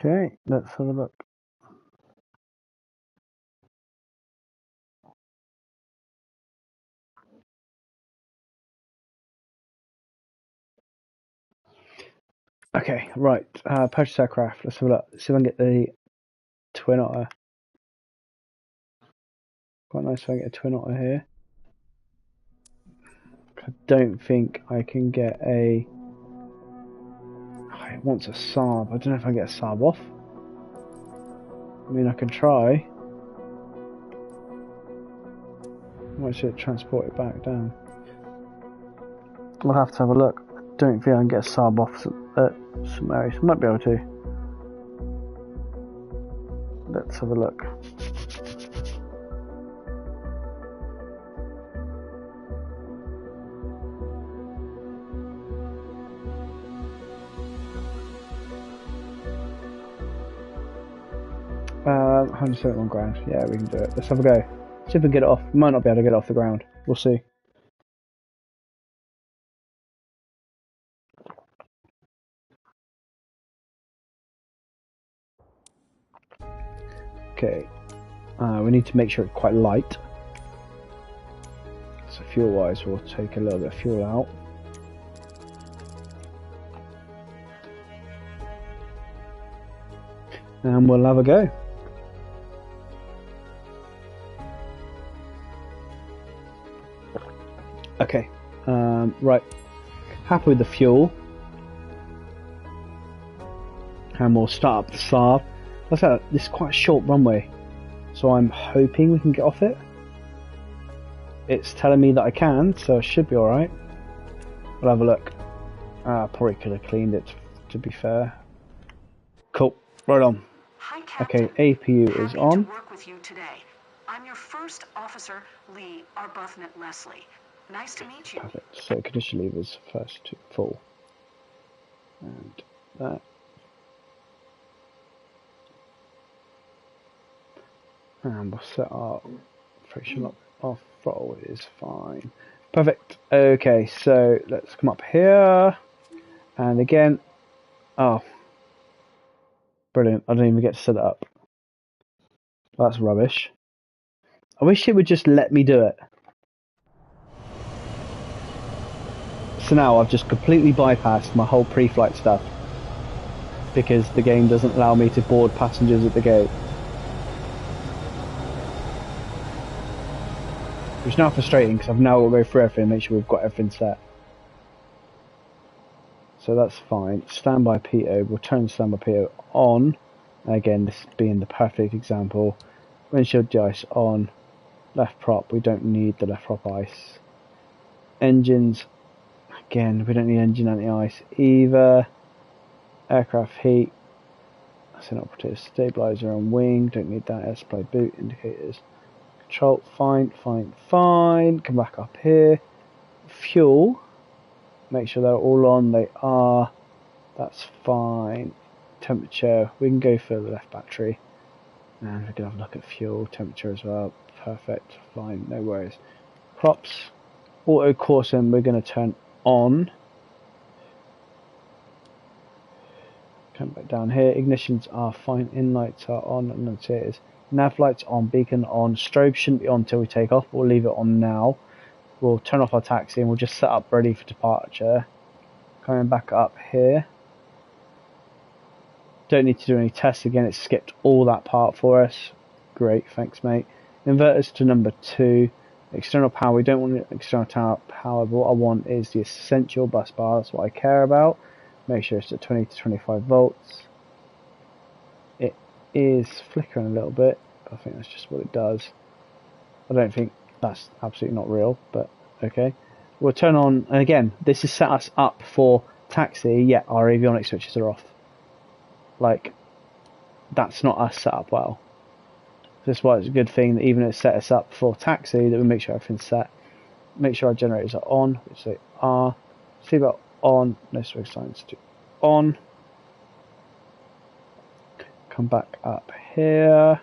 Okay, let's have a look. Okay, right. Purchase aircraft. Let's have a look. See if I can get the Twin Otter. Quite nice if I get a Twin Otter here. I don't think I can get a... Oh, it wants a Saab. I don't know if I can get a Saab off. I mean, I can try. I might should transport it back down. We'll have to have a look. I don't think I can get a Saab off some areas. Might be able to. Let's have a look. £171,000. Yeah, we can do it. Let's have a go. See if we can get it off. We might not be able to get it off the ground. We'll see. Okay. We need to make sure it's quite light. So fuel-wise, we'll take a little bit of fuel out. And we'll have a go. Okay, right. Happy with the fuel. And we'll start up the Saab. Like I said, this is quite a short runway, so I'm hoping we can get off it. It's telling me that I can, so it should be alright. We'll have a look. Probably could have cleaned it, to be fair. Cool, right on. Hi, Captain. Okay, APU is on. To work with you today. I'm your first officer, Lee Arbuthnot Leslie. Nice to meet you. Perfect. So condition levers first to full. And that. And we'll set our friction up. Our throttle is fine. Perfect. Okay, so let's come up here. And again. Oh. Brilliant. I don't even get to set it up. That's rubbish. I wish it would just let me do it. So now I've just completely bypassed my whole pre-flight stuff. Because the game doesn't allow me to board passengers at the gate. Which is now frustrating because I've now got to go through everything and make sure we've got everything set. So that's fine. Standby PO, we'll turn standby PO on. Again, this being the perfect example. Windshield de-ice on. Left prop, we don't need the left prop ice. Engines, again, we don't need engine anti-ice either. Aircraft heat. That's an operative stabilizer on wing, don't need that. Air supply boot indicators. Control, fine. Come back up here. Fuel, make sure they're all on. They are. That's fine. Temperature, we can go for the left battery. And we can have a look at fuel temperature as well. Perfect, fine, no worries. Props, auto caution, we're going to turn on. Come back down here. Ignitions are fine. In lights are on. Annunciators. Nav lights on. Beacon on. Strobe shouldn't be on until we take off. We'll leave it on now. We'll turn off our taxi and we'll just set up ready for departure. Coming back up here. Don't need to do any tests again. It skipped all that part for us. Great, thanks, mate. Inverters to number 2. External power. We don't want external power, but what I want is the essential bus bar. That's what I care about. Make sure it's at 20 to 25 volts. It is flickering a little bit. I think that's just what it does. I don't think that's absolutely not real, but okay. We'll turn on, and again, this has set us up for taxi, yet our avionics switches are off. Like, that's not us set up well. That's why it's a good thing that even if it set us up for taxi, that we make sure everything's set. Make sure our generators are on, which they are. Seatbelt on, no swing signs to on. Come back up here.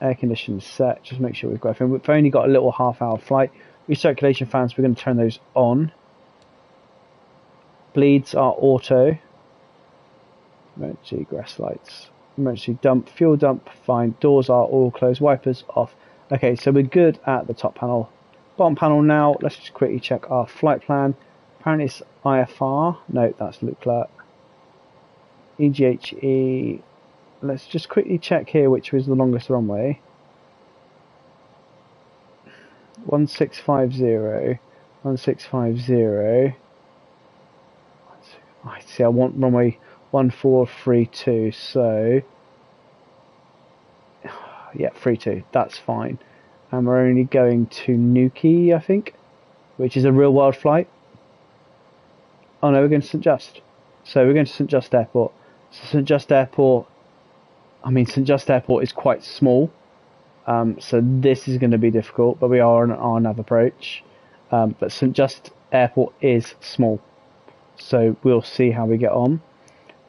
Air conditioning set, just make sure we've got everything. We've only got a little half-hour flight. Recirculation fans, we're going to turn those on. Bleeds are auto. Emergency egress lights. Emergency dump, fuel dump, fine. Doors are all closed, wipers off. Okay, so we're good at the top panel. Bottom panel now, let's just quickly check our flight plan. Apparently it's IFR. No, that's Leclerc. EGHE. Let's just quickly check here which was the longest runway. 1650. 1650. I see, I want runway 1432, so yeah, 32, that's fine. And we're only going to Nuki, I think, which is a real world flight. Oh no, we're going to St. Just. So we're going to St. Just Airport. So St. Just Airport, St. Just Airport is quite small. So this is going to be difficult, but we are on our nav approach. But St. Just Airport is small. So we'll see how we get on.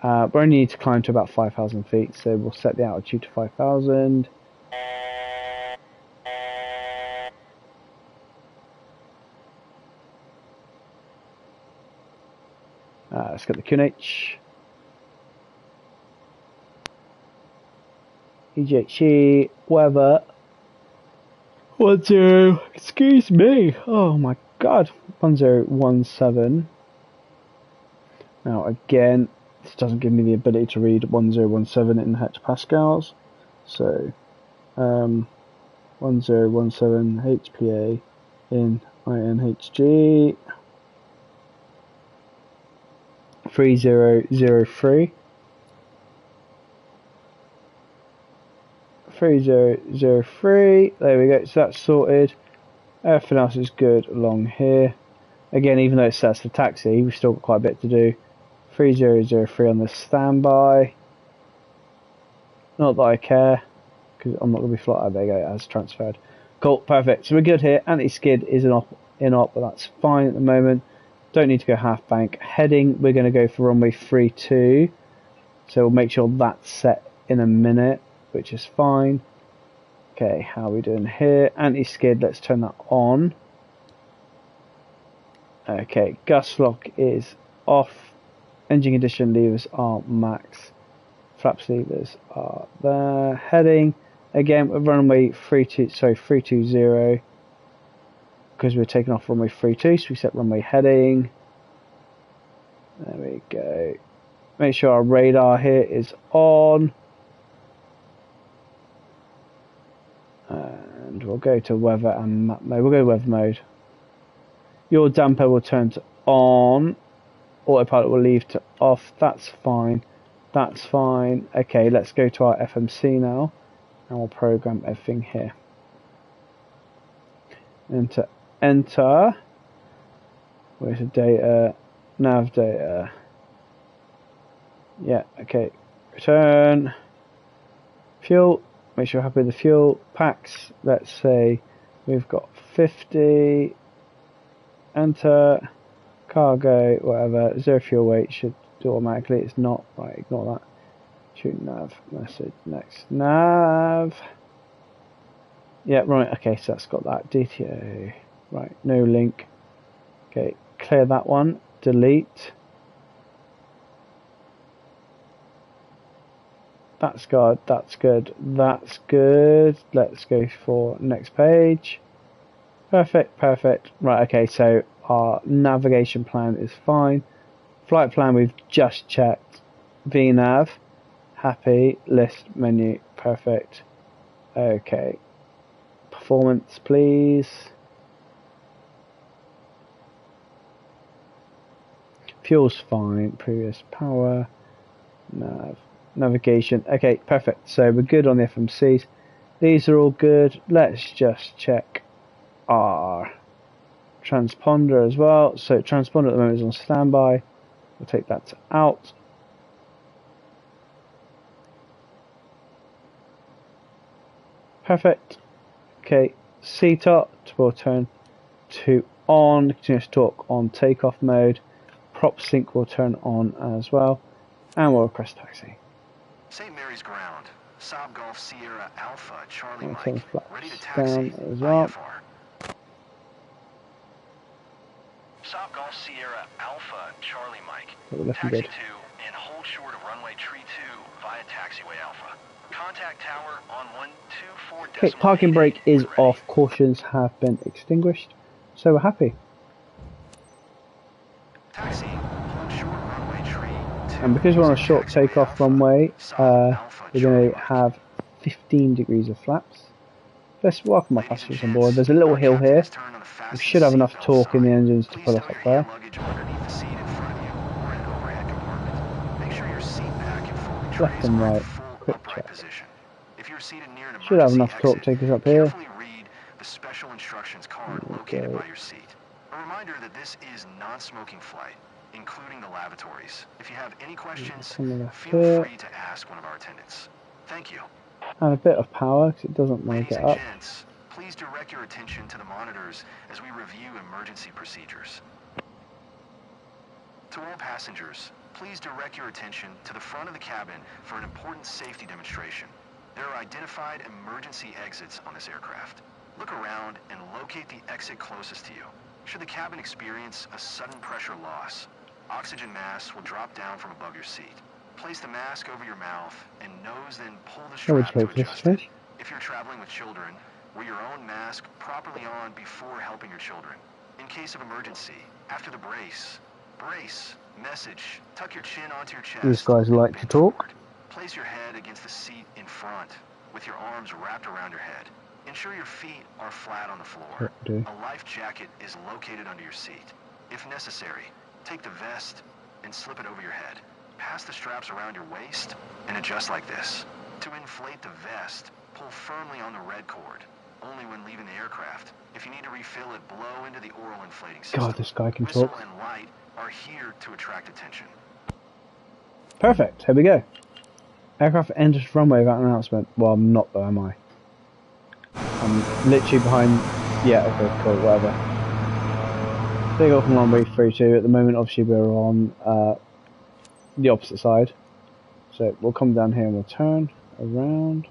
We only need to climb to about 5,000 feet, so we'll set the altitude to 5,000. Let's get the QNH. EGHE, weather. 10, excuse me. Oh my god. 1017. Now again, this doesn't give me the ability to read 1017 in hectopascals. So 1017 HPA in INHG 3003. 3003, there we go, so that's sorted. Everything else is good along here. Again, even though it says for taxi, we've still got quite a bit to do. 3003 on the standby. Not that I care, because I'm not going to be flying. There you go, it has transferred. Cool, perfect. So we're good here. Anti-skid is in op, but that's fine at the moment. Don't need to go half bank. Heading, we're going to go for runway 32. So we'll make sure that's set in a minute, which is fine. Okay, how are we doing here? Anti-skid, let's turn that on. Okay, gust lock is off. Engine condition levers are max. Flaps levers are there. Heading, again, we're runway 320, because we're taking off runway 32, so we set runway heading. There we go. Make sure our radar here is on. And we'll go to weather and map mode. We'll go weather mode. Your damper will turn to on. Autopilot will leave to off. That's fine. That's fine. Okay, let's go to our FMC now. And we'll program everything here. Enter. Where's the data? Nav data. Yeah, okay. Return. Fuel. Make sure you're happy with the fuel. Packs. Let's say we've got 50. Enter. Cargo. Whatever. Zero fuel weight should do automatically. It's not. Right, ignore that. Shoot nav. Message. Next. Nav. Yeah, right. Okay, so that's got that. DTO. Right, no link. Okay, clear that one. Delete. That's good, that's good, that's good. Let's go for next page. Perfect, perfect. Right, okay, so our navigation plan is fine. Flight plan we've just checked. VNav, happy, list, menu, perfect. Okay. Performance, please. Fuel's fine, previous power, nav. Navigation. Okay, perfect. So we're good on the FMCs. These are all good. Let's just check our transponder as well. So transponder at the moment is on standby. We'll take that to out. Perfect. Okay, CTOT will turn to on. Continuous torque on takeoff mode. Prop sync will turn on as well. And we'll request taxi. St. Mary's Ground, Saab Golf Sierra Alpha, Charlie I'll Mike, turn flaps ready to taxi, down as well. IFR. Saab Golf Sierra Alpha, Charlie Mike, But we're looking taxi good. 2 and hold short of runway tree taxiway Alpha. Contact tower on 124. Okay, parking brake is off. Cautions have been extinguished, so we're happy. Taxi, short runway tree. And because we're on a short takeoff runway, we're going to have 15 degrees of flaps. Let's welcome our passengers on board. There's a little hill here. We should have enough torque in the engines to pull us up there. Left and right, quick check. Should have enough torque to take us up here. Read the special instructions card located by your seat. A reminder that this is non-smoking flight, including the lavatories. If you have any questions, feel free to ask one of our attendants. Thank you. And a bit of power because it doesn't want to get up. Gents, please direct your attention to the monitors as we review emergency procedures. To all passengers, please direct your attention to the front of the cabin for an important safety demonstration. There are identified emergency exits on this aircraft. Look around and locate the exit closest to you. Should the cabin experience a sudden pressure loss, oxygen masks will drop down from above your seat. Place the mask over your mouth and nose, then pull the strap to adjust it. If you're traveling with children, wear your own mask properly on before helping your children. In case of emergency, after the brace, message, tuck your chin onto your chest. These guys like to talk. Place your head against the seat in front with your arms wrapped around your head. Ensure your feet are flat on the floor. A life jacket is located under your seat. If necessary, take the vest and slip it over your head. Pass the straps around your waist and adjust like this. To inflate the vest, pull firmly on the red cord, only when leaving the aircraft. If you need to refill it, blow into the oral inflating system. God, this guy can Whistle talk. and light are here to attract attention. Perfect, here we go. Aircraft enters runway without an announcement. Well, I'm not though, am I? I'm literally behind... Yeah, okay, cool, whatever. Take off from runway 32. At the moment, obviously, we're on the opposite side. So we'll come down here and we'll turn around.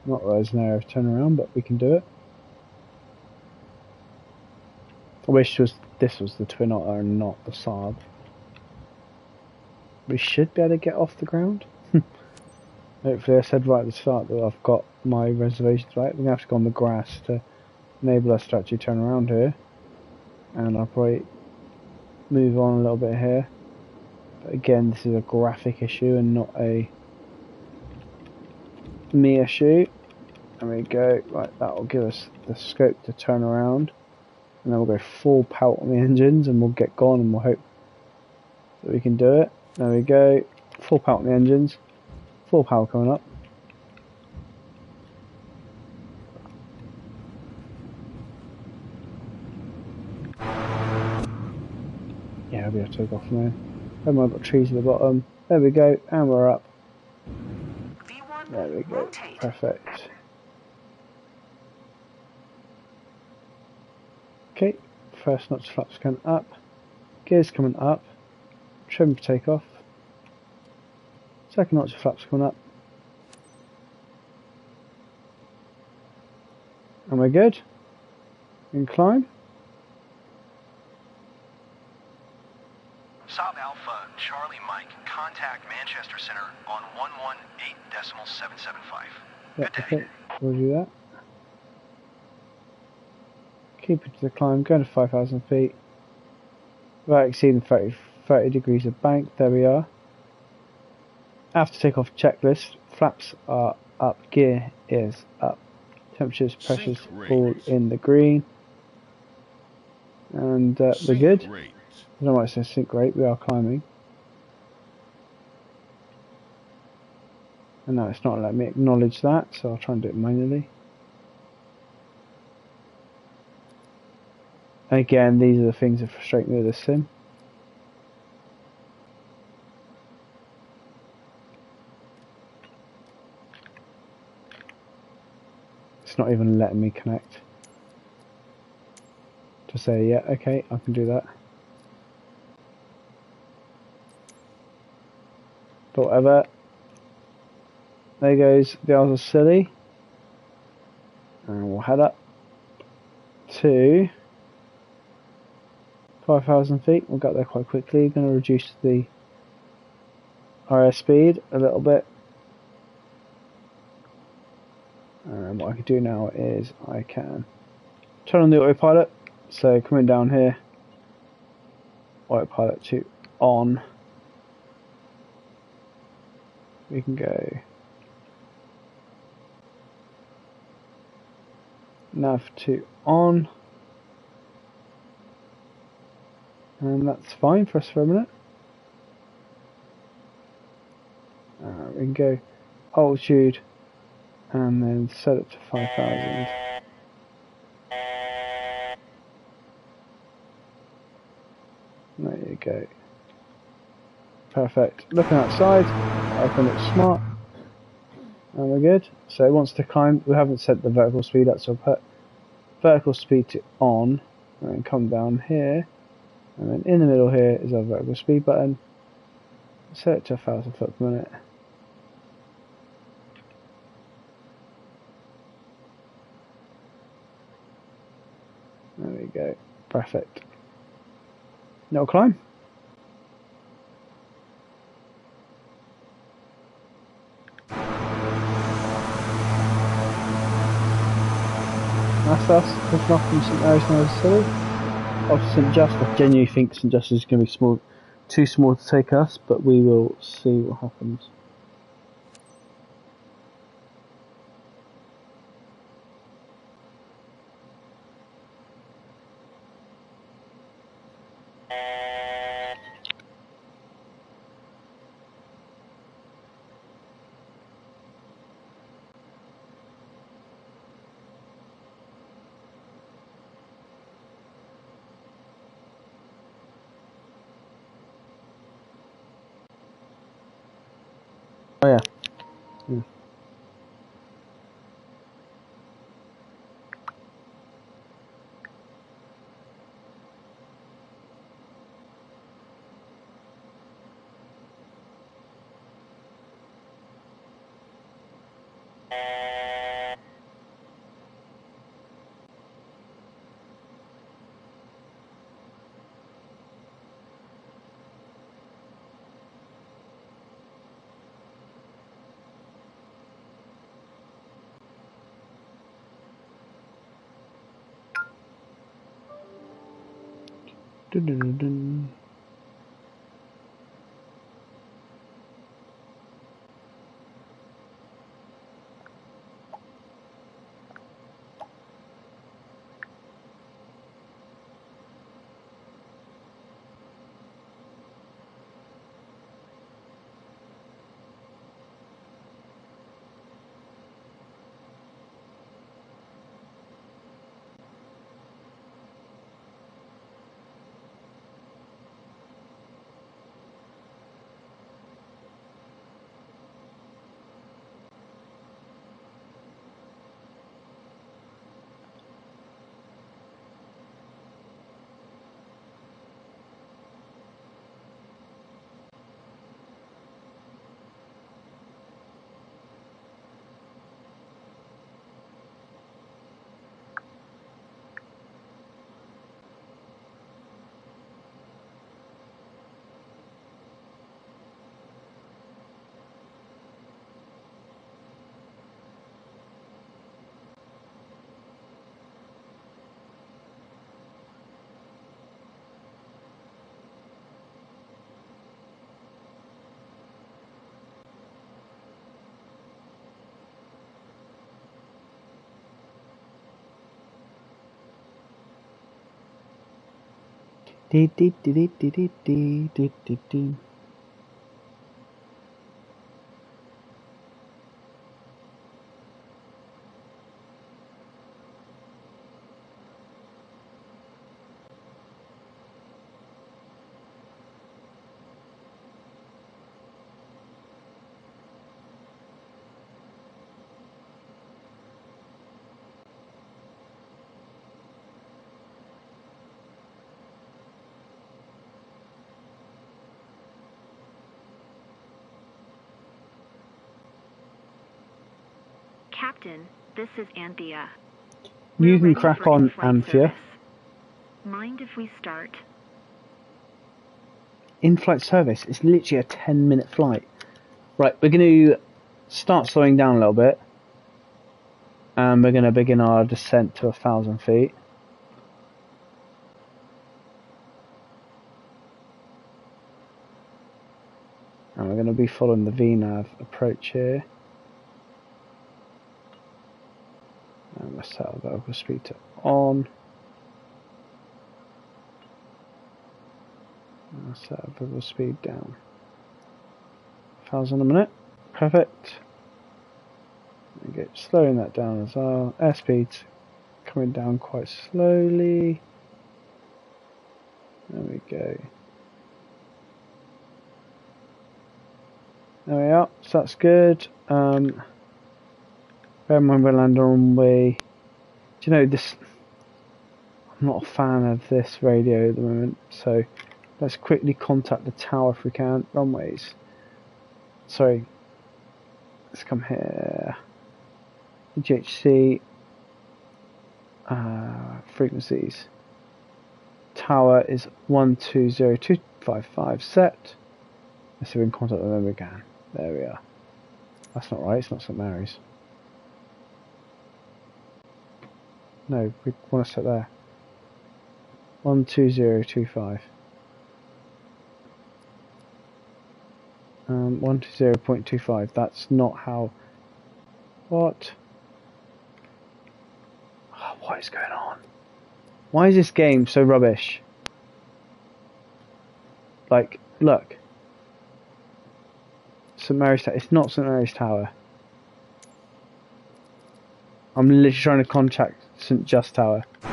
Not that there's an area of turnaround, but we can do it. I wish this was the Twin Otter and not the Saab. We should be able to get off the ground. Hopefully I said right at the start that I've got my reservations right. We're going to have to go on the grass to enable us to actually turn around here. And I'll probably move on a little bit here. But again, this is a graphic issue and not a me issue. There we go. Right, that will give us the scope to turn around. And then we'll go full pout on the engines and we'll get gone and we'll hope that we can do it. There we go. Full pout on the engines. Full power coming up. Yeah, I'll be able to take off from there. Oh my, I've got trees at the bottom. There we go, and we're up. There we go. Perfect. Okay, first notch flaps coming up. Gears coming up. Trim for takeoff. Second notch of flaps coming up. And we're good. Incline. Saab Alpha, Charlie Mike, contact Manchester Center on 118.775. Yep, okay, we'll do that. Keep it to the climb, going to 5,000 feet. Without exceeding 30 degrees of bank, there we are. After takeoff checklist, flaps are up, gear is up. Temperatures, pressures all in the green. And we're good. I don't know why it says sync rate, we are climbing. And no, it's not letting me acknowledge that, so I'll try and do it manually. Again, these are the things that frustrate me with this sim. It's not even letting me connect. To say, yeah, okay, I can do that. But whatever. There goes the Isles of Scilly. And we'll head up to 5,000 feet. We'll get there quite quickly. Going to reduce the RS speed a little bit. And what I can do now is I can turn on the autopilot. So coming down here, autopilot to on. We can go nav to on. And that's fine for us for a minute. We can go altitude and then set it to 5,000. There you go. Perfect. Looking outside, everything looks smart. And we're good. So it wants to climb. We haven't set the vertical speed up, so I'll put vertical speed to on and then come down here. And then in the middle here is our vertical speed button. Set it to 1,000 foot per minute. There we go. Perfect. Now climb. That's us pushing off from St Mary's and Scilly. Off to St Just. I genuinely think St Just is going to be too small to take us, but we will see what happens. Oh yeah. Dun, dun, dun, dun. Dee, dee, dee, dee, dee, dee, dee, dee, dee, dee. Captain, this is Anthea. You We're can ready crack for on, in-flight Anthea. service. Mind if we start? In-flight service. It's literally a 10-minute flight. Right, we're going to start slowing down a little bit. And we're going to begin our descent to 1,000 feet. And we're going to be following the VNAV approach here. And let's set our vertical speed to on. And let's set our vertical speed down. 1,000 a minute. Perfect. Okay, slowing that down as well. Airspeed's coming down quite slowly. There we go. There we are. So that's good. Bear in mind we're landing on runway. Do you know this? I'm not a fan of this radio at the moment, so let's quickly contact the tower if we can. Runways. Sorry. Let's come here. GHC. Frequencies. Tower is 120255 set. Let's see if we can contact them again. There we are. That's not right, it's not St Mary's. No, we want to set there. 12025. 120.25. That's not how. What? Oh, what is going on? Why is this game so rubbish? Like, look. St Mary's Tower. It's not St Mary's Tower. I'm literally trying to contact St Just Tower. I'm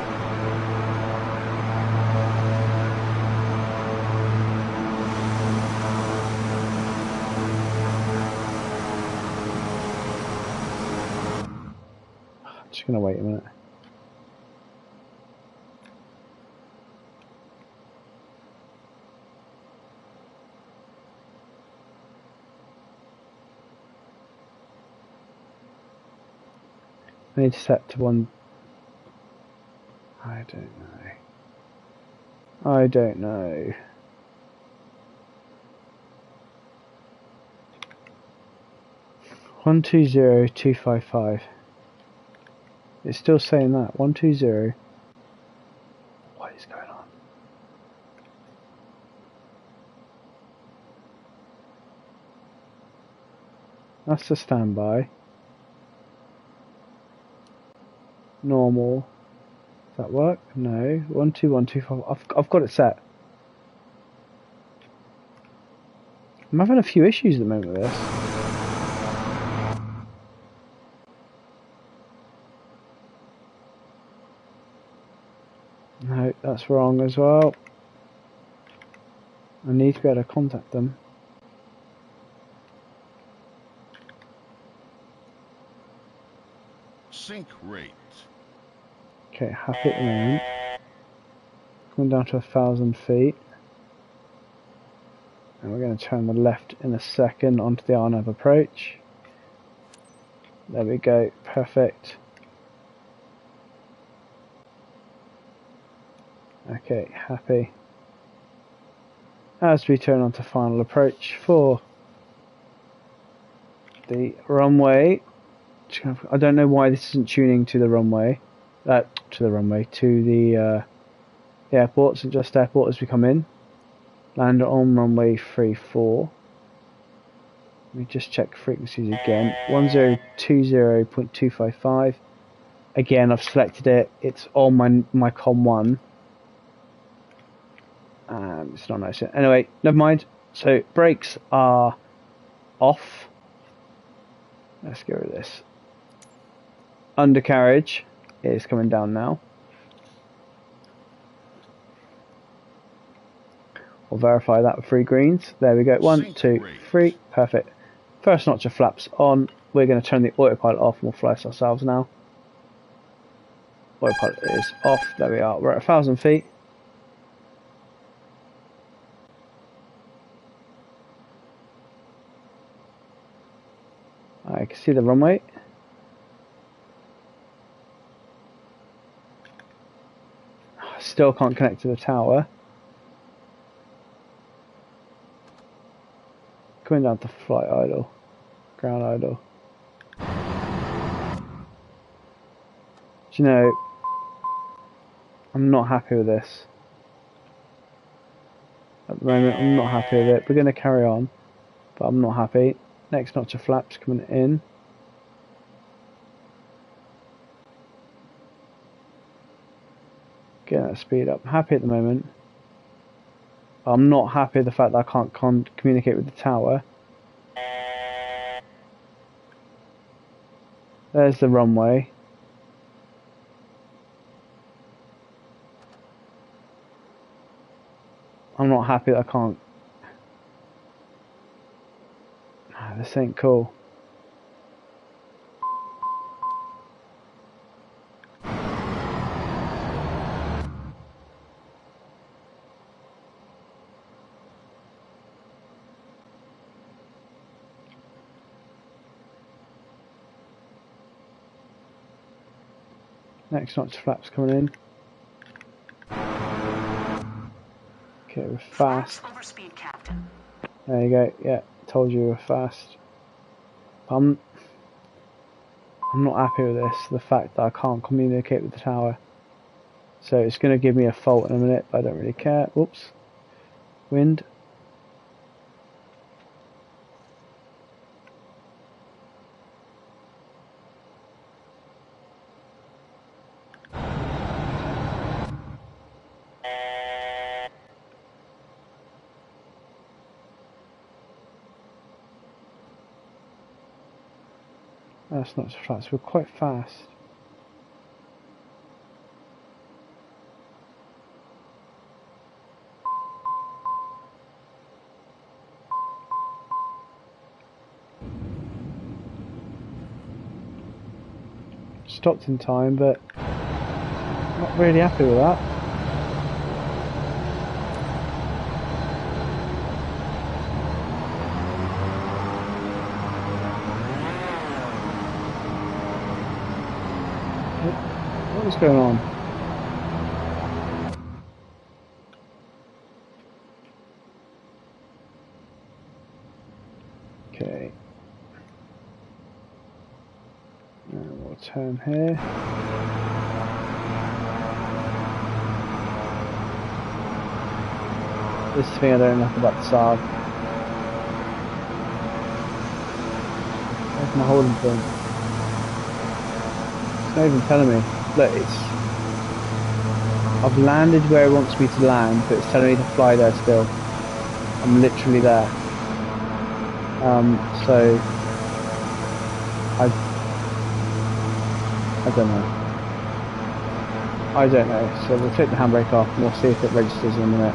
just gonna wait a minute. I need to set to one. I don't know. I don't know. One two zero two five five. It's still saying that 120. What is going on? That's the standby. Normal. Does that work? No. 12125. I've got it set. I'm having a few issues at the moment with this. No, that's wrong as well. I need to be able to contact them. Sync rate. Okay, happy at the moment. Coming down to 1,000 feet. And we're going to turn the left in a second onto the RNAV approach. There we go, perfect. Okay, happy. As we turn onto final approach for the runway. I don't know why this isn't tuning to the runway. To the airport, St Just Airport as we come in. Land on runway 34. Let me just check frequencies again. 1020.255. Again, I've selected it. It's on my COM 1. It's not nice. Anyway, never mind. So brakes are off. Let's get rid of this. Undercarriage is coming down now. We'll verify that with 3 greens. There we go. 1, 2, 3. Perfect. First notch of flaps on. We're going to turn the autopilot off and we'll fly ourselves now. Autopilot is off. There we are. We're at 1,000 feet. I can see the runway. Still can't connect to the tower. Coming down to flight idle. Ground idle. Do you know, I'm not happy with this. At the moment, I'm not happy with it. We're going to carry on, but I'm not happy. Next notch of flaps coming in. Getting that speed up. I'm happy at the moment. I'm not happy with the fact that I can't communicate with the tower. There's the runway. I'm not happy that I can't. This ain't cool. Next notch of flaps coming in. Okay, we're fast. Over speed, Captain. There you go. Yeah, told you we're fast. I'm not happy with this. The fact that I can't communicate with the tower. So it's going to give me a fault in a minute, but I don't really care. Whoops. Wind. That's not so fast. We're quite fast. Stopped in time, but not really happy with that. What is going on? Okay. And we'll turn here. This thing I don't know enough about the Saab. Where's my holding point? It's not even telling me. Look, I've landed where it wants me to land, but it's telling me to fly there still. I'm literally there. So I don't know. I don't know. So we'll take the handbrake off and we'll see if it registers in a minute.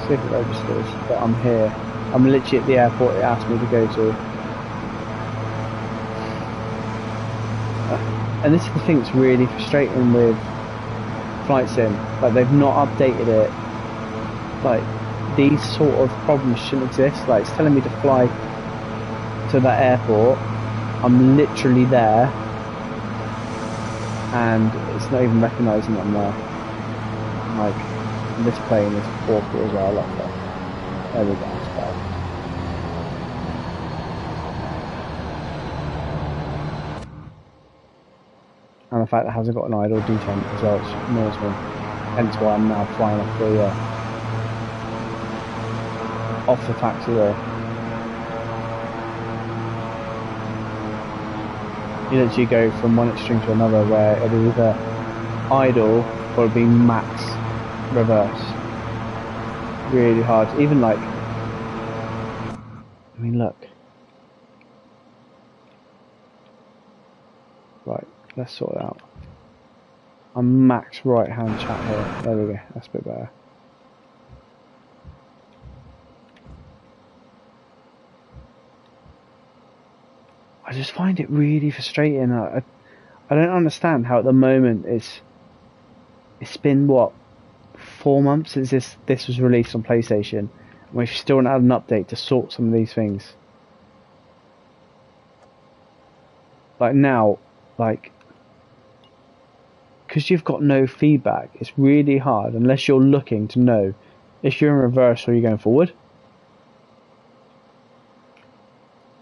See if it registers, but I'm here. I'm literally at the airport it asked me to go to. And this is the thing that's really frustrating with Flight Sim. Like, they've not updated it. Like, these sort of problems shouldn't exist. Like, it's telling me to fly to that airport. I'm literally there. And it's not even recognising that I'm there. Like, this plane is awful as well, like that. There we go, it's bad. And the fact that it hasn't got an idle detent as well, which annoys me. Hence why I'm now flying off the taxiway. You literally go from one extreme to another where it'll be either idle or it'll be max reverse. Really hard. Even like, I mean, look. Right, let's sort it out. I'm max right hand chat here. There we go, that's a bit better. I just find it really frustrating. I don't understand how at the moment it's been what, 4 months since this was released on PlayStation, and we've still not had an update to sort some of these things. Like now, like, because you've got no feedback, it's really hard unless you're looking to know if you're in reverse or you're going forward.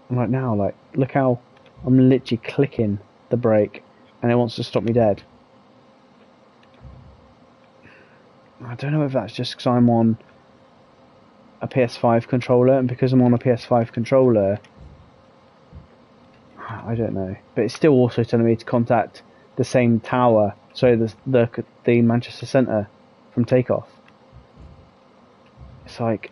And right now, like, look how I'm literally clicking the brake and it wants to stop me dead. I don't know if that's just because I'm on a PS5 controller, and because I'm on a PS5 controller, I don't know. But it's still also telling me to contact the same tower, so the Manchester Centre from takeoff. It's like,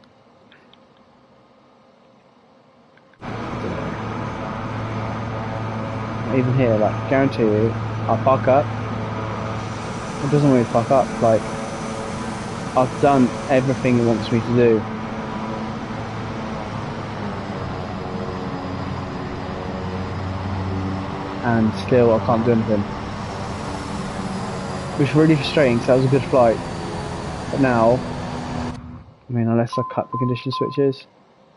even here, like, guarantee you, I'll fuck up. It doesn't want me to fuck up. Like, I've done everything it wants me to do. And still I can't do anything. Which is really frustrating because that was a good flight. But now, I mean, unless I cut the condition switches,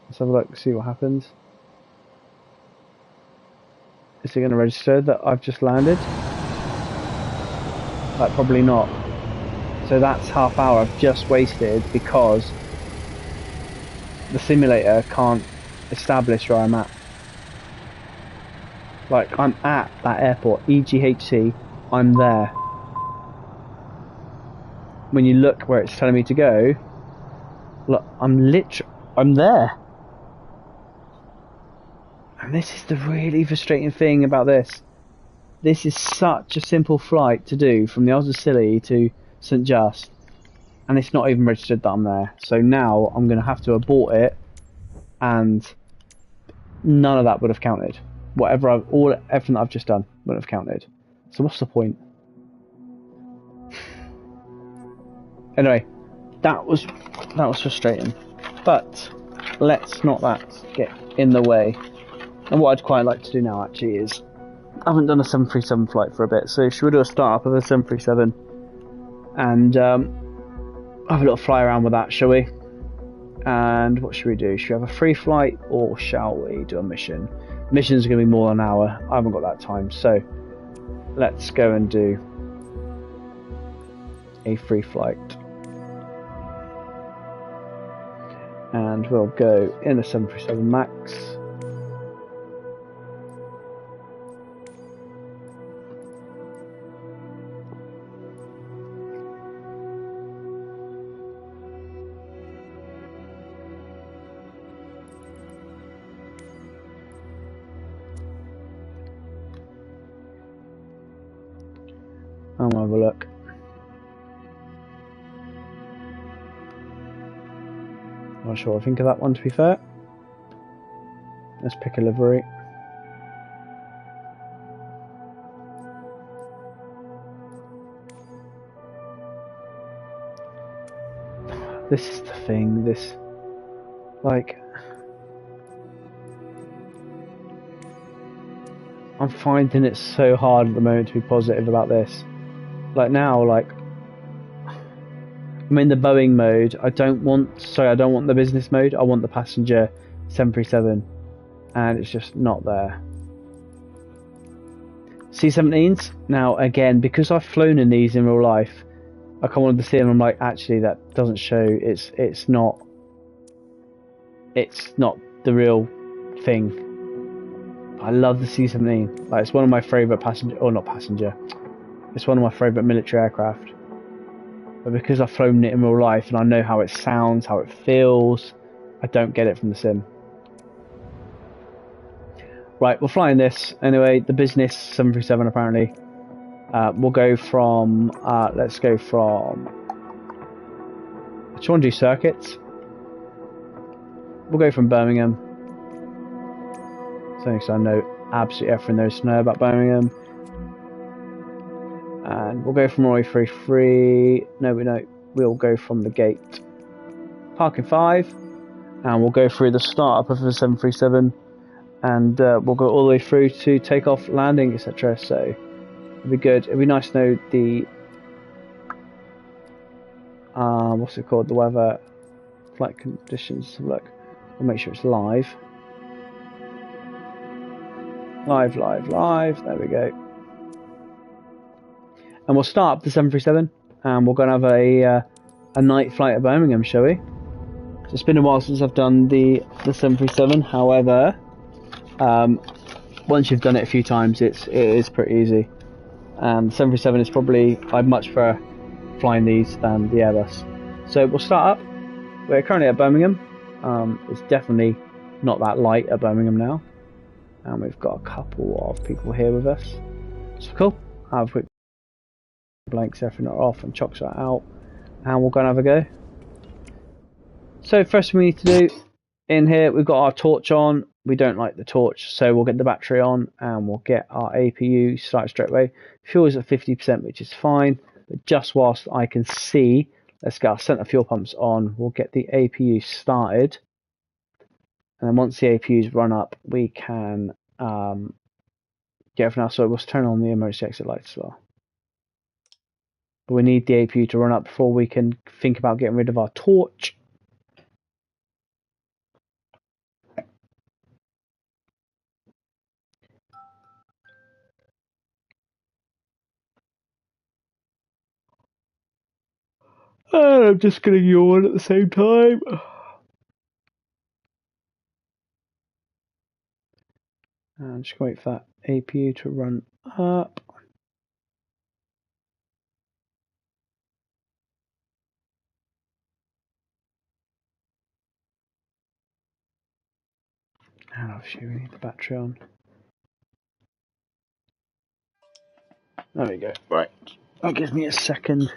let's have a look, see what happens. Is it going to register that I've just landed? Like, probably not. So that's half hour I've just wasted because the simulator can't establish where I'm at. Like, I'm at that airport, EGHC, I'm there. When you look where it's telling me to go, look, I'm there. And this is the really frustrating thing about this. This is such a simple flight to do from the Isles of Scilly to St Just, and it's not even registered that I'm there. So now I'm going to have to abort it, and none of that would have counted. Everything that I've just done wouldn't have counted. So what's the point? Anyway, that was frustrating. But let's not that get in the way. And what I'd quite like to do now actually is, I haven't done a 737 flight for a bit, so should we do a start up of a 737 and have a little fly around with that, shall we? And what should we do? Should we have a free flight or shall we do a mission? Missions are going to be more than an hour. I haven't got that time, so let's go and do a free flight. And we'll go in a 737 MAX. I'll have a look. Not sure what I think of that one, to be fair. Let's pick a livery. This is the thing, like, I'm finding it so hard at the moment to be positive about this. Like now, like, I'm in the Boeing mode. I don't want the business mode. I want the passenger 737, and it's just not there. C-17s, now again, because I've flown in these in real life, I come on to see them, I'm like, actually that doesn't show, it's not the real thing. I love the C-17. Like, it's one of my favourite it's one of my favourite military aircraft. But because I've flown it in real life and I know how it sounds, how it feels, I don't get it from the sim. Right, we're flying this anyway. The business 737 apparently. We'll go from. Let's go from. Do you want to do circuits? We'll go from Birmingham. So I know absolutely everything there is to know about Birmingham. And we'll go from Roy 33. No, we'll go from the gate. Parking 5. And we'll go through the startup of the 737. And we'll go all the way through to takeoff, landing, etc. So it'll be good. It'll be nice to know the what's it called? The weather, flight conditions. Look, we'll make sure it's live. Live. There we go. And we'll start up the 737, and we're going to have a night flight at Birmingham, shall we? So it's been a while since I've done the 737. However, once you've done it a few times, it is pretty easy. And the 737 is probably, I'd much prefer flying these than the Airbus. So we'll start up. We're currently at Birmingham. It's definitely not that light at Birmingham now. And we've got a couple of people here with us. So cool. I'll have a quick blanks everything off and chocks that out. And we'll go and have a go. So first thing we need to do, in here we've got our torch on. We don't like the torch, so we'll get the battery on and we'll get our APU started straight away. Fuel is at 50%, which is fine. But just whilst I can see, let's get our centre fuel pumps on. We'll get the APU started. And then once the APU's run up, we can get everything else. So we'll turn on the emergency exit lights as well. But we need the APU to run up before we can think about getting rid of our torch. And I'm just going to yawn at the same time. And I'm just going to wait for that APU to run up. And obviously we need the battery on. There we go. Right. That gives me a second.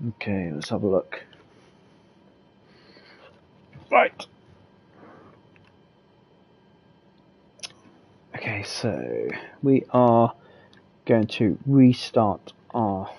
Okay, let's have a look. Right. Okay, so we are going to restart our